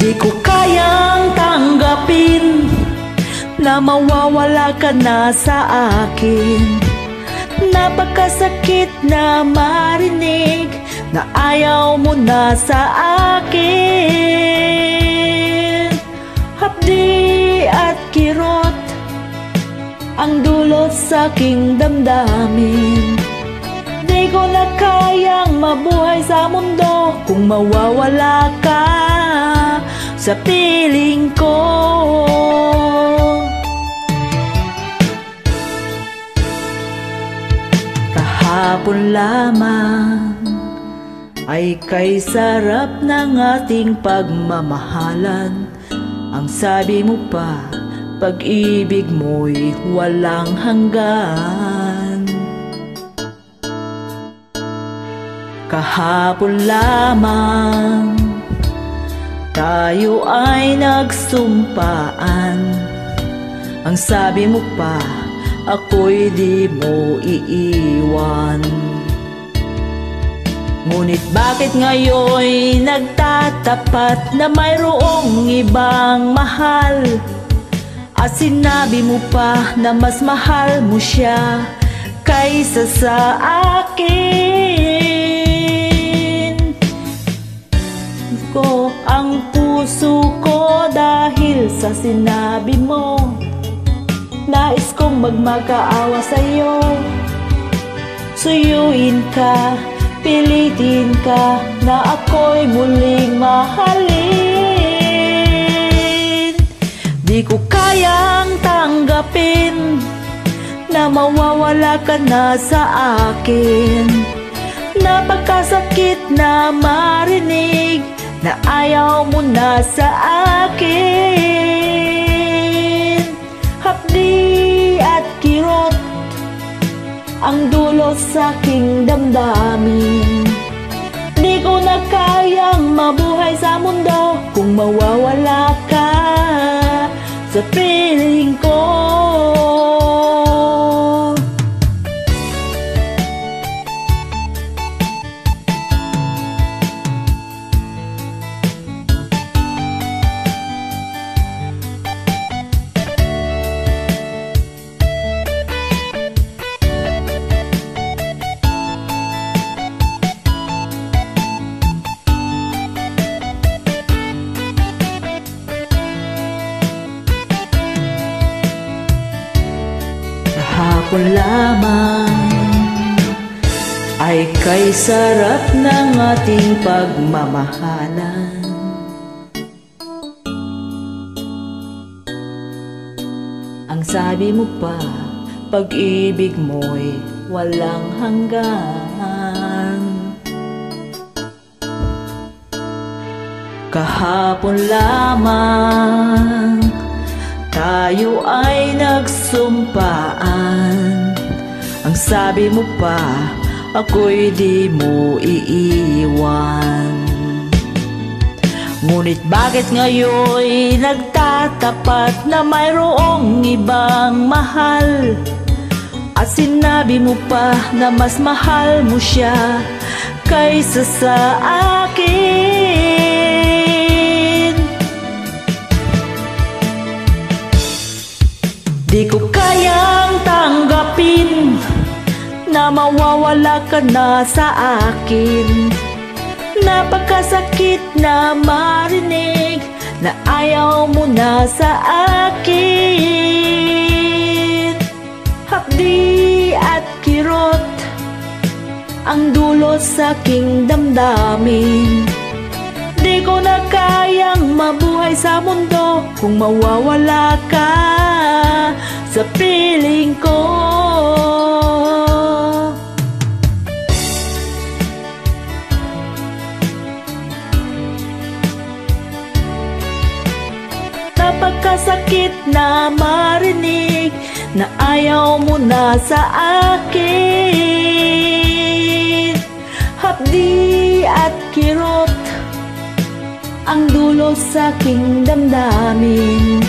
Di ko kayang tanggapin na mawawala ka na sa akin. Napakasakit na marinig na ayaw mo na sa akin. Hapdi at kirot ang dulot sa aking damdamin. Di ko na kayang mabuhay sa mundo kung mawawala ka sa piling ko. Kahapon lamang ay kay sarap ng ating pagmamahalan. Ang sabi mo pa, pag-ibig mo'y walang hanggan. Kahapon lamang tayo ay nagsumpaan. Ang sabi mo pa, ako'y di mo iiwan. Ngunit bakit ngayon'y nagtatapat na mayroong ibang mahal? At sinabi mo pa na mas mahal mo siya kaysa sa akin. Ko ang puso ko dahil sa sinabi mo. Nais kong magmakaawa sa'yo. Suyuin ka, pilitin ka na ako'y muling mahalin. Di ko kayang tanggapin na mawawala ka na sa akin. Napakasakit na marinig na ayaw mo na sa akin. Hapdi at kirot ang dulot sa aking damdamin. Di ko na kayang mabuhay sa mundo kung mawawala ka sa piling ko. Kahapon lamang ay kay sarap ng ating pagmamahalan. Ang sabi mo pa, pag-ibig mo'y walang hanggan. Kahapon lamang tayo ay nagsumpaan. Ang sabi mo pa, ako'y di mo iiwan. Ngunit bakit ngayon'y nagtatapat na mayroong ibang mahal? At sinabi mo pa na mas mahal mo siya kaysa sa akin. Di ko kayang tanggapin na mawawala ka na sa akin. Napakasakit na marinig na ayaw mo na sa akin. Hapdi at kirot ang dulot sa aking damdamin. Di ko na kayang mabuhay sa mundo kung mawawala ka sa piling ko. Napakasakit na marinig na ayaw mo na sa akin. Hapdi at kirot ang dulot sa aking damdamin.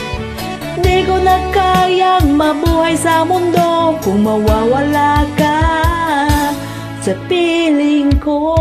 Di ko na kayang mabuhay sa mundo kung mawawala ka sa piling ko.